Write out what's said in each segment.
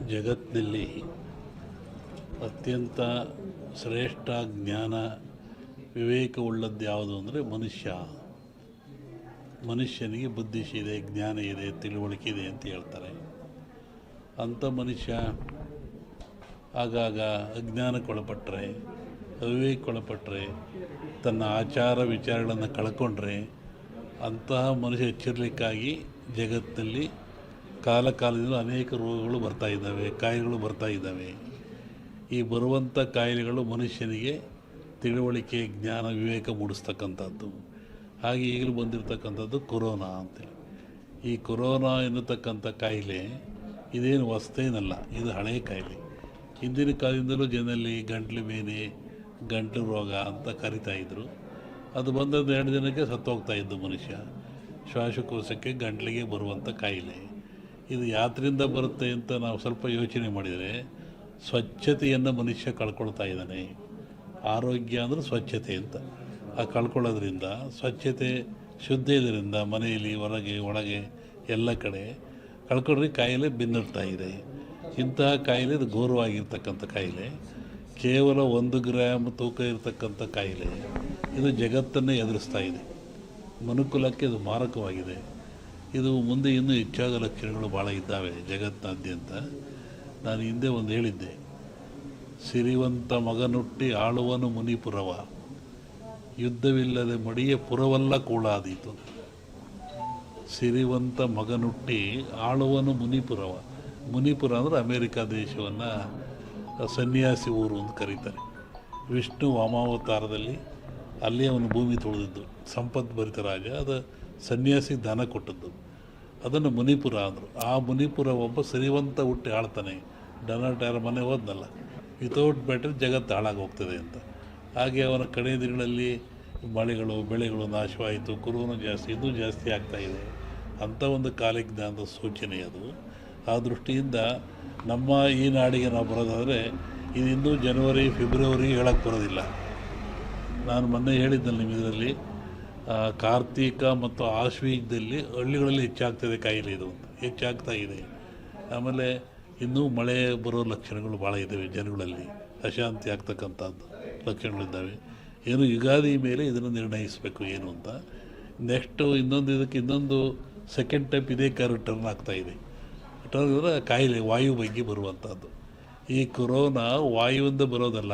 ಜಗತ್ತಿನಲ್ಲಿ ಅತ್ಯಂತ ಶ್ರೇಷ್ಠ ಜ್ಞಾನ ವಿವೇಕವುಳ್ಳದ್ದು ಯಾವುದು ಅಂದರೆ ಮನುಷ್ಯನಿಗೆ ಬುದ್ಧಿಶಿ ಇದೆ, ಜ್ಞಾನ ಇದೆ, ತಿಳುವಳಿಕೆ ಇದೆ ಅಂತ ಹೇಳ್ತಾರೆ. ಅಂಥ ಮನುಷ್ಯ ಆಗಾಗ ಅಜ್ಞಾನಕ್ಕೊಳಪಟ್ಟರೆ, ಅವಿವೇಕಕ್ಕೊಳಪಟ್ಟರೆ, ತನ್ನ ಆಚಾರ ವಿಚಾರಗಳನ್ನು ಕಳ್ಕೊಂಡ್ರೆ ಅಂತಹ ಮನುಷ್ಯ ಎಚ್ಚರಿಕೆಗಾಗಿ ಜಗತ್ತಿನಲ್ಲಿ ಕಾಲದಿಂದ ಅನೇಕ ರೋಗಗಳು ಬರ್ತಾ ಇದ್ದಾವೆ, ಕಾಯಿಲೆಗಳು ಬರ್ತಾ ಇದ್ದಾವೆ. ಈ ಬರುವಂಥ ಕಾಯಿಲೆಗಳು ಮನುಷ್ಯನಿಗೆ ತಿಳುವಳಿಕೆ, ಜ್ಞಾನ, ವಿವೇಕ ಮೂಡಿಸ್ತಕ್ಕಂಥದ್ದು. ಹಾಗೆ ಈಗಲೂ ಬಂದಿರತಕ್ಕಂಥದ್ದು ಕೊರೋನಾ ಅಂತೇಳಿ. ಈ ಕೊರೋನಾ ಎನ್ನತಕ್ಕಂಥ ಕಾಯಿಲೆ ಇದೇನು ಹೊಸ್ತೇನಲ್ಲ, ಇದು ಹಳೆಯ ಕಾಯಿಲೆ. ಹಿಂದಿನ ಕಾಲದಿಂದಲೂ ಜನರಲ್ಲಿ ಗಂಟ್ಲು ಬೇನೆ, ಗಂಟಲು ರೋಗ ಅಂತ ಕರಿತಾಯಿದ್ರು. ಅದು ಬಂದದ್ದು 2 ದಿನಕ್ಕೆ ಸತ್ತೋಗ್ತಾ ಇದ್ದು ಮನುಷ್ಯ. ಶ್ವಾಸಕೋಶಕ್ಕೆ, ಗಂಟ್ಲಿಗೆ ಬರುವಂಥ ಕಾಯಿಲೆ. ಇದು ಯಾತ್ರಿಂದ ಬರುತ್ತೆ ಅಂತ ನಾವು ಸ್ವಲ್ಪ ಯೋಚನೆ ಮಾಡಿದರೆ, ಸ್ವಚ್ಛತೆಯನ್ನು ಮನುಷ್ಯ ಕಳ್ಕೊಳ್ತಾ ಇದ್ದಾನೆ. ಆರೋಗ್ಯ ಅಂದರೆ ಸ್ವಚ್ಛತೆ ಅಂತ. ಆ ಕಳ್ಕೊಳ್ಳೋದ್ರಿಂದ, ಸ್ವಚ್ಛತೆ ಶುದ್ಧ ಇದರಿಂದ ಮನೆಯಲ್ಲಿ, ಹೊರಗೆ, ಒಳಗೆ ಎಲ್ಲ ಕಡೆ ಕಳ್ಕೊಂಡ್ರೆ ಕಾಯಿಲೆ ಬೆನ್ನಿಡ್ತಾ ಇದೆ. ಇಂತಹ ಕಾಯಿಲೆ ಇದು ಘೋರವಾಗಿರ್ತಕ್ಕಂಥ ಕಾಯಿಲೆ. ಕೇವಲ 1 ಗ್ರಾಮ್ ತೂಕ ಇರತಕ್ಕಂಥ ಕಾಯಿಲೆ ಇದು ಜಗತ್ತನ್ನೇ ಎದುರಿಸ್ತಾ ಇದೆ. ಮನುಕುಲಕ್ಕೆ ಇದು ಮಾರಕವಾಗಿದೆ. ಇದು ಮುಂದೆ ಇನ್ನೂ ಹೆಚ್ಚಾದ ಲಕ್ಷಣಗಳು ಭಾಳ ಇದ್ದಾವೆ ಜಗತ್ತಿನಾದ್ಯಂತ. ನಾನು ಹಿಂದೆ ಒಂದು ಹೇಳಿದ್ದೆ, ಸಿರಿವಂತ ಮಗನುಟ್ಟಿ ಆಳುವನು ಮುನಿಪುರವ, ಯುದ್ಧವಿಲ್ಲದೆ ಮಡಿಯ ಪುರವಲ್ಲ ಕೂಳಾದೀತು. ಸಿರಿವಂತ ಮಗನುಟ್ಟಿ ಆಳುವನು ಮುನಿಪುರವ. ಮುನಿಪುರ ಅಂದರೆ ಅಮೇರಿಕಾ ದೇಶವನ್ನು ಸನ್ಯಾಸಿ ಊರು ಅಂತ ಕರೀತಾರೆ. ವಿಷ್ಣು ವಾಮಾವತಾರದಲ್ಲಿ ಅಲ್ಲಿ ಅವನು ಭೂಮಿ ತೊಳೆದಿದ್ದು, ಸಂಪದ್ಭರಿತ ರಾಜ. ಅದು ಸನ್ಯಾಸಿಗೆ ದಾನ ಕೊಟ್ಟದ್ದು. ಅದನ್ನು ಮುನಿಪುರ ಅಂದರು. ಆ ಮುನಿಪುರ ಒಬ್ಬ ಸಿರಿವಂತ ಹುಟ್ಟಿ ಆಳ್ತಾನೆ. ಡೊನಾಲ್ಡ್ ಯಾರ ಮನೆ ಹೋದ್ನಲ್ಲ, ವಿತೌಟ್ ಬ್ಯಾಟರ್ ಜಗತ್ತು ಹಾಳಾಗಿ ಹೋಗ್ತದೆ ಅಂತ. ಹಾಗೆ ಅವನ ಕಡೆ ದಿನಗಳಲ್ಲಿ ಮಳೆಗಳು, ಬೆಳೆಗಳು ನಾಶವಾಯಿತು. ಕೊರೋನಾ ಜಾಸ್ತಿ, ಇನ್ನೂ ಜಾಸ್ತಿ ಆಗ್ತಾಯಿದೆ. ಅಂಥ ಒಂದು ಕಾಲಜ್ಞಾನದ ಸೂಚನೆ ಅದು. ಆ ದೃಷ್ಟಿಯಿಂದ ನಮ್ಮ ಈ ನಾಡಿಗೆ ನಾವು ಬರೋದಾದರೆ ಇದು ಇನ್ನೂ ಜನವರಿ, ಫೆಬ್ರವರಿ ಹೇಳಕ್ಕೆ ಬರೋದಿಲ್ಲ. ನಾನು ಮೊನ್ನೆ ಹೇಳಿದ್ದಲ್ಲಿ ನಿಮ್ಮ ಇದರಲ್ಲಿ ಕಾರ್ತೀಕ ಮತ್ತು ಆಶ್ವೀಜದಲ್ಲಿ ಹಳ್ಳಿಗಳಲ್ಲಿ ಹೆಚ್ಚಾಗ್ತದೆ ಕಾಯಿಲೆ ಇದು ಅಂತ, ಹೆಚ್ಚಾಗ್ತಾ ಇದೆ. ಆಮೇಲೆ ಇನ್ನೂ ಮಳೆ ಬರೋ ಲಕ್ಷಣಗಳು ಭಾಳ ಇದ್ದಾವೆ. ಜನಗಳಲ್ಲಿ ಅಶಾಂತಿ ಆಗ್ತಕ್ಕಂಥದ್ದು ಲಕ್ಷಣಗಳಿದ್ದಾವೆ. ಏನು ಯುಗಾದಿ ಮೇಲೆ ಇದನ್ನು ನಿರ್ಣಯಿಸಬೇಕು ಏನು ಅಂತ. ನೆಕ್ಸ್ಟು ಇನ್ನೊಂದು ಸೆಕೆಂಡ್ ಟೈಪ್ ಇದೇ ಟರ್ನ್ ಆಗ್ತಾಯಿದೆ. ಟರ್ನ್ ಅಂದರೆ ಕಾಯಿಲೆ ವಾಯು ಬಗ್ಗೆ ಬರುವಂಥದ್ದು. ಈ ಕೊರೋನಾ ವಾಯುವಿಂದ ಬರೋದಲ್ಲ,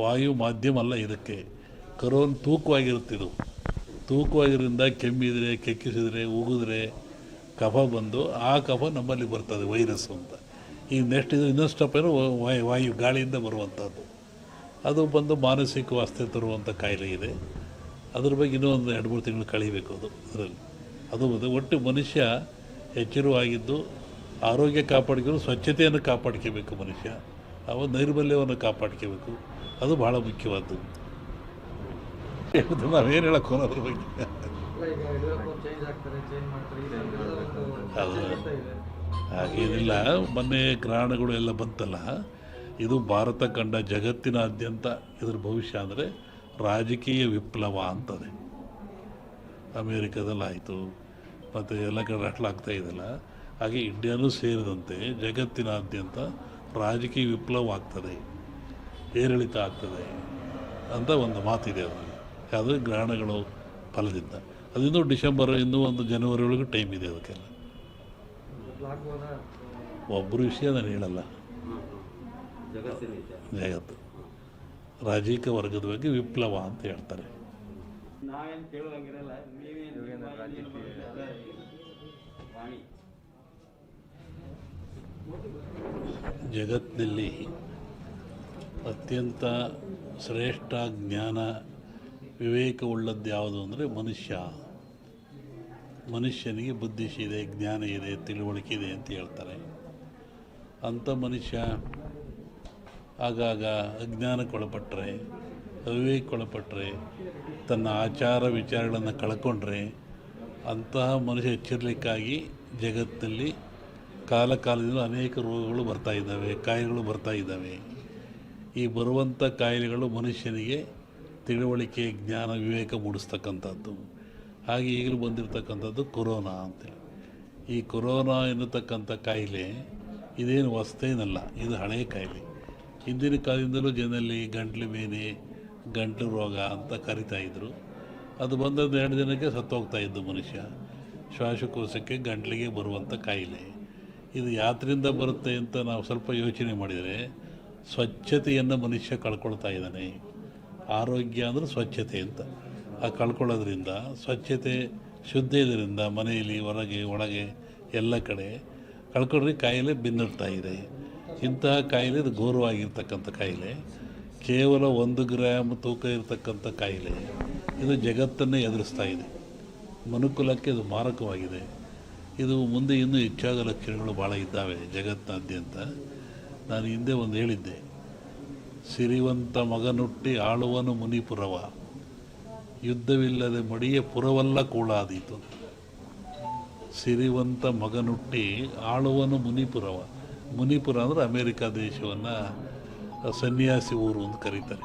ವಾಯು ಮಾಧ್ಯಮ ಅಲ್ಲ ಇದಕ್ಕೆ. ಕೊರೋನಾ ತೂಕವಾಗಿರುತ್ತಿದ್ದು, ತೂಕವಾಗಿರೋದ್ರಿಂದ ಕೆಮ್ಮಿದರೆ, ಕೆಕ್ಕಿಸಿದರೆ, ಉಗಿದ್ರೆ ಕಫ ಬಂದು ಆ ಕಫ ನಮ್ಮಲ್ಲಿ ಬರ್ತದೆ, ವೈರಸ್ ಅಂತ. ಈಗ ನೆಕ್ಸ್ಟ್ ಇದು ಇನ್ನೊಂದು ಸ್ಟೆಪ್ ಏನು, ವಾಯು ಗಾಳಿಯಿಂದ ಬರುವಂಥದ್ದು. ಅದು ಬಂದು ಮಾನಸಿಕ ವಾಸ್ತೆ ತರುವಂಥ ಕಾಯಿಲೆ ಇದೆ. ಅದ್ರ ಬಗ್ಗೆ ಇನ್ನೂ ಒಂದು 2-3 ತಿಂಗಳು ಕಳೀಬೇಕು ಅದರಲ್ಲಿ. ಅದು ಒಟ್ಟು ಮನುಷ್ಯ ಎಚ್ಚರವಾಗಿದ್ದು ಆರೋಗ್ಯ ಕಾಪಾಡ್ಕೊಂಡು ಸ್ವಚ್ಛತೆಯನ್ನು ಕಾಪಾಡ್ಕೋಬೇಕು ಮನುಷ್ಯ. ಅವ ನೈರ್ಮಲ್ಯವನ್ನು ಕಾಪಾಡ್ಕೋಬೇಕು. ಅದು ಭಾಳ ಮುಖ್ಯವಾದ್ದು. ನಾವೇನು ಹೇಳೋಕ್ಕೋ ಅದ್ರ ಬಗ್ಗೆ. ಅದು ಹಾಗೇನಿಲ್ಲ. ಮೊನ್ನೆ ಗ್ರಹಣಗಳು ಎಲ್ಲ ಬಂತಲ್ಲ, ಇದು ಭಾರತ ಕಂಡ ಜಗತ್ತಿನಾದ್ಯಂತ ಇದ್ರ ಭವಿಷ್ಯ ಅಂದರೆ ರಾಜಕೀಯ ವಿಪ್ಲವ ಅಂತದೆ. ಅಮೇರಿಕಾದಲ್ಲಾಯಿತು, ಮತ್ತು ಎಲ್ಲ ಕಡೆ ಆಗ್ತಾ ಇದೆಯಲ್ಲ. ಹಾಗೆ ಇಂಡಿಯಾನೂ ಸೇರಿದಂತೆ ಜಗತ್ತಿನಾದ್ಯಂತ ರಾಜಕೀಯ ವಿಪ್ಲವ ಆಗ್ತದೆ, ಏರಿಳಿತ ಆಗ್ತದೆ ಅಂತ ಒಂದು ಮಾತಿದೆ. ಅದು ಗ್ರಹಣಗಳು ಫಲದಿಂದ. ಅದಿನ್ನೂ ಡಿಸೆಂಬರ್, ಇನ್ನೂ ಒಂದು ಜನವರಿ ಒಳಗೆ ಟೈಮ್ ಇದೆ ಅದಕ್ಕೆಲ್ಲ. ಒಬ್ಬರು ವಿಷಯ ನಾನು ಹೇಳಲ್ಲ, ಜಗತ್ತು ರಾಜಕೀಯ ವರ್ಗದ ಬಗ್ಗೆ ವಿಪ್ಲವ ಅಂತ ಹೇಳ್ತಾರೆ. ಜಗತ್ತಿನಲ್ಲಿ ಅತ್ಯಂತ ಶ್ರೇಷ್ಠ ಜ್ಞಾನ ವಿವೇಕವುಳ್ಳದ್ದು ಯಾವುದು ಅಂದರೆ ಮನುಷ್ಯನಿಗೆ ಬುದ್ಧಿಶಿ ಇದೆ, ಜ್ಞಾನ ಇದೆ, ತಿಳುವಳಿಕೆ ಇದೆ ಅಂತ ಹೇಳ್ತಾರೆ. ಅಂಥ ಮನುಷ್ಯ ಆಗಾಗ ಅಜ್ಞಾನಕ್ಕೊಳಪಟ್ಟರೆ, ಅವಿವೇಕಕ್ಕೊಳಪಟ್ಟರೆ, ತನ್ನ ಆಚಾರ ವಿಚಾರಗಳನ್ನು ಕಳ್ಕೊಂಡ್ರೆ ಅಂತಹ ಮನುಷ್ಯ ಎಚ್ಚರಿಕೆಗಾಗಿ ಜಗತ್ತಿನಲ್ಲಿ ಕಾಲದಿಂದ ಅನೇಕ ರೋಗಗಳು ಬರ್ತಾ ಇದ್ದಾವೆ, ಕಾಯಿಲೆಗಳು ಬರ್ತಾ ಇದ್ದಾವೆ. ಈ ಬರುವಂಥ ಕಾಯಿಲೆಗಳು ಮನುಷ್ಯನಿಗೆ ತಿಳುವಳಿಕೆ, ಜ್ಞಾನ, ವಿವೇಕ ಮೂಡಿಸ್ತಕ್ಕಂಥದ್ದು. ಹಾಗೆ ಈಗಲೂ ಬಂದಿರತಕ್ಕಂಥದ್ದು ಕೊರೋನಾ ಅಂತೇಳಿ. ಈ ಕೊರೋನಾ ಎನ್ನತಕ್ಕಂಥ ಕಾಯಿಲೆ ಇದೇನು ಹೊಸ್ತೇನಲ್ಲ, ಇದು ಹಳೆಯ ಕಾಯಿಲೆ. ಹಿಂದಿನ ಕಾಲದಿಂದಲೂ ಜನರಲ್ಲಿ ಗಂಟ್ಲು ಬೇನೆ, ಗಂಟಲು ರೋಗ ಅಂತ ಕರಿತಾಯಿದ್ರು. ಅದು ಬಂದದ್ದು 2 ದಿನಕ್ಕೆ ಸತ್ತೋಗ್ತಾ ಇದ್ದು ಮನುಷ್ಯ. ಶ್ವಾಸಕೋಶಕ್ಕೆ ಗಂಟ್ಲಿಗೆ ಬರುವಂಥ ಕಾಯಿಲೆ. ಇದು ಯಾತ್ರಿಂದ ಬರುತ್ತೆ ಅಂತ ನಾವು ಸ್ವಲ್ಪ ಯೋಚನೆ ಮಾಡಿದರೆ, ಸ್ವಚ್ಛತೆಯನ್ನು ಮನುಷ್ಯ ಕಳ್ಕೊಳ್ತಾ ಇದ್ದಾನೆ. ಆರೋಗ್ಯ ಅಂದರೆ ಸ್ವಚ್ಛತೆ ಅಂತ. ಆ ಕಳ್ಕೊಳ್ಳೋದ್ರಿಂದ, ಸ್ವಚ್ಛತೆ ಶುದ್ಧ ಇದರಿಂದ ಮನೆಯಲ್ಲಿ, ಹೊರಗೆ, ಒಳಗೆ ಎಲ್ಲ ಕಡೆ ಕಳ್ಕೊಂಡ್ರೆ ಕಾಯಿಲೆ ಬೆನ್ನಿರ್ತಾ ಇದೆ. ಇಂತಹ ಕಾಯಿಲೆ ಇದು ಘೋರವಾಗಿರ್ತಕ್ಕಂಥ ಕಾಯಿಲೆ. ಕೇವಲ 1 ಗ್ರಾಮ್ ತೂಕ ಇರತಕ್ಕಂಥ ಕಾಯಿಲೆ. ಇದು ಜಗತ್ತನ್ನೇ ಎದುರಿಸ್ತಾ ಇದೆ. ಮನುಕುಲಕ್ಕೆ ಇದು ಮಾರಕವಾಗಿದೆ. ಇದು ಮುಂದೆ ಇನ್ನೂ ಹೆಚ್ಚಾದ ಲಕ್ಷಣಗಳು ಭಾಳ ಇದ್ದಾವೆ ಜಗತ್ತಿನಾದ್ಯಂತ. ನಾನು ಹಿಂದೆ ಒಂದು ಹೇಳಿದ್ದೆ, ಸಿರಿವಂತ ಮಗನುಟ್ಟಿ ಆಳುವನು ಮುನಿಪುರವ, ಯುದ್ಧವಿಲ್ಲದೆ ಮಡಿಯ ಪುರವಲ್ಲ ಕೂಳಾದೀತು. ಸಿರಿವಂತ ಮಗನುಟ್ಟಿ ಆಳುವನು ಮುನಿಪುರವ. ಮುನಿಪುರ ಅಂದರೆ ಅಮೇರಿಕಾ ದೇಶವನ್ನು ಸನ್ಯಾಸಿ ಊರು ಅಂತ ಕರೀತಾರೆ.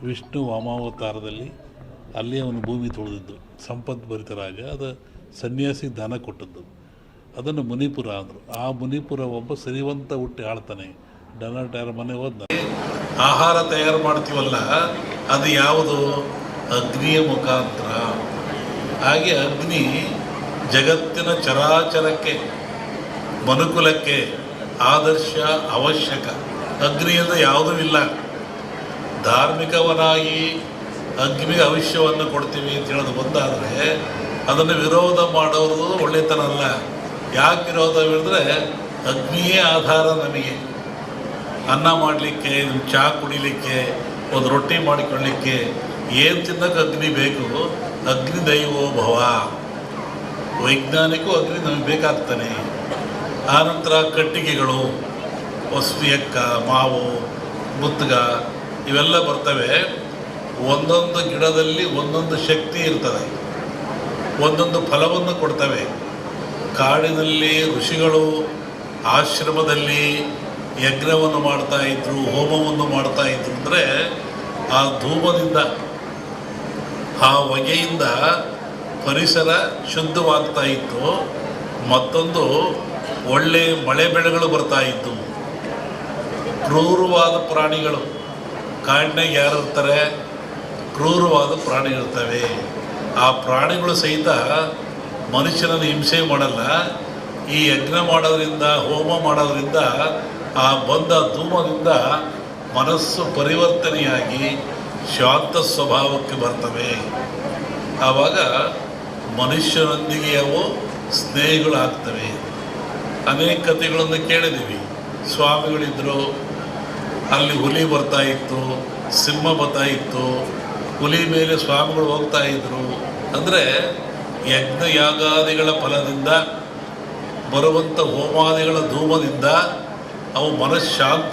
ವಿಷ್ಣು ವಾಮಾವತಾರದಲ್ಲಿ ಅಲ್ಲಿ ಅವನು ಭೂಮಿ ತೊಳೆದಿದ್ದು, ಸಂಪದ್ಭರಿತ ರಾಜ. ಅದು ಸನ್ಯಾಸಿ ದಾನ ಕೊಟ್ಟದ್ದು. ಅದನ್ನು ಮುನಿಪುರ ಅಂದರು. ಆ ಮುನಿಪುರ ಒಬ್ಬ ಸಿರಿವಂತ ಹುಟ್ಟಿ ಆಳ್ತಾನೆ. ಡೊನಾಲ್ಡ್ ಟ್ರಂಪ್ ಮನೆ ಹೋದ. ಆಹಾರ ತಯಾರು ಮಾಡ್ತೀವಲ್ಲ, ಅದು ಯಾವುದು? ಅಗ್ನಿಯ ಮುಖಾಂತರ. ಹಾಗೆ ಅಗ್ನಿ ಜಗತ್ತಿನ ಚರಾಚರಕ್ಕೆ, ಮನುಕುಲಕ್ಕೆ ಆದರ್ಶ, ಅವಶ್ಯಕ. ಅಗ್ನಿಯಿಂದ ಯಾವುದೂ ಇಲ್ಲ. ಧಾರ್ಮಿಕವನಾಗಿ ಅಗ್ನಿಗೆ ಭವಿಷ್ಯವನ್ನು ಕೊಡ್ತೀವಿ ಅಂತ ಹೇಳೋದು ಬಂದಾದರೆ, ಅದನ್ನು ವಿರೋಧ ಮಾಡೋದು ಒಳ್ಳೆತನ ಅಲ್ಲ. ಯಾಕೆ ವಿರೋಧ ಹೇಳಿದ್ರೆ, ಅಗ್ನಿಯೇ ಆಧಾರ ನಮಗೆ. ಅನ್ನ ಮಾಡಲಿಕ್ಕೆ, ಚಹಾ ಕುಡಿಲಿಕ್ಕೆ, ಒಂದು ರೊಟ್ಟಿ ಮಾಡಿಕೊಳ್ಳಲಿಕ್ಕೆ ಏನು ತಿನ್ನೋಕ್ಕೆ ಅಗ್ನಿ ಬೇಕು. ಅಗ್ನಿ ದೈವೋ ಭವ. ವೈಜ್ಞಾನಿಕವೂ ಅಗ್ನಿ ನಮಗೆ ಬೇಕಾಗ್ತಾನೆ. ಆನಂತರ ಕಟ್ಟಿಗೆಗಳು, ಹೊಸ್ವಿಯಕ್ಕ, ಮಾವು, ಮುತ್ತುಗ ಇವೆಲ್ಲ ಬರ್ತವೆ. ಒಂದೊಂದು ಗಿಡದಲ್ಲಿ ಒಂದೊಂದು ಶಕ್ತಿ ಇರ್ತದೆ, ಒಂದೊಂದು ಫಲವನ್ನು ಕೊಡ್ತವೆ. ಕಾಡಿನಲ್ಲಿ ಋಷಿಗಳು ಆಶ್ರಮದಲ್ಲಿ ಯಜ್ಞವನ್ನು ಮಾಡ್ತಾಯಿದ್ರು, ಹೋಮವನ್ನು ಮಾಡ್ತಾಯಿದ್ರು. ಅಂದರೆ ಆ ಧೂಮದಿಂದ, ಆ ಹೊಗೆಯಿಂದ ಪರಿಸರ ಶುದ್ಧವಾಗ್ತಾ ಇತ್ತು. ಮತ್ತೊಂದು ಒಳ್ಳೆ ಮಳೆ ಬೆಳೆಗಳು ಬರ್ತಾಯಿತ್ತು. ಕ್ರೂರವಾದ ಪ್ರಾಣಿಗಳು, ಕಾಡಿನಾಗ ಯಾರು ಇರ್ತಾರೆ? ಕ್ರೂರವಾದ ಪ್ರಾಣಿಗಳಿರ್ತವೆ. ಆ ಪ್ರಾಣಿಗಳು ಸಹಿತ ಮನುಷ್ಯನನ್ನು ಹಿಂಸೆ ಮಾಡಲ್ಲ. ಈ ಯಜ್ಞ ಮಾಡೋದ್ರಿಂದ, ಹೋಮ ಮಾಡೋದ್ರಿಂದ, ಆ ಬಂದ ಧೂಮದಿಂದ ಮನಸ್ಸು ಪರಿವರ್ತನೆಯಾಗಿ ಶಾಂತ ಸ್ವಭಾವಕ್ಕೆ ಬರ್ತವೆ. ಆವಾಗ ಮನುಷ್ಯನೊಂದಿಗೆ ಅವು ಸ್ನೇಹಿಗಳಾಗ್ತವೆ. ಅನೇಕ ಕಥೆಗಳನ್ನು ಕೇಳಿದ್ದೀವಿ. ಸ್ವಾಮಿಗಳಿದ್ದರು, ಅಲ್ಲಿ ಹುಲಿ ಬರ್ತಾ ಇತ್ತು, ಸಿಂಹ ಬರ್ತಾ ಇತ್ತು, ಹುಲಿ ಮೇಲೆ ಸ್ವಾಮಿಗಳು ಹೋಗ್ತಾ ಇದ್ರು. ಅಂದರೆ ಯಜ್ಞ ಯಾಗಾದಿಗಳ ಫಲದಿಂದ ಬರುವಂಥ ಹೋಮಾದಿಗಳ ಧೂಮದಿಂದ ಅವು ಮನಃಶಾಂತಿ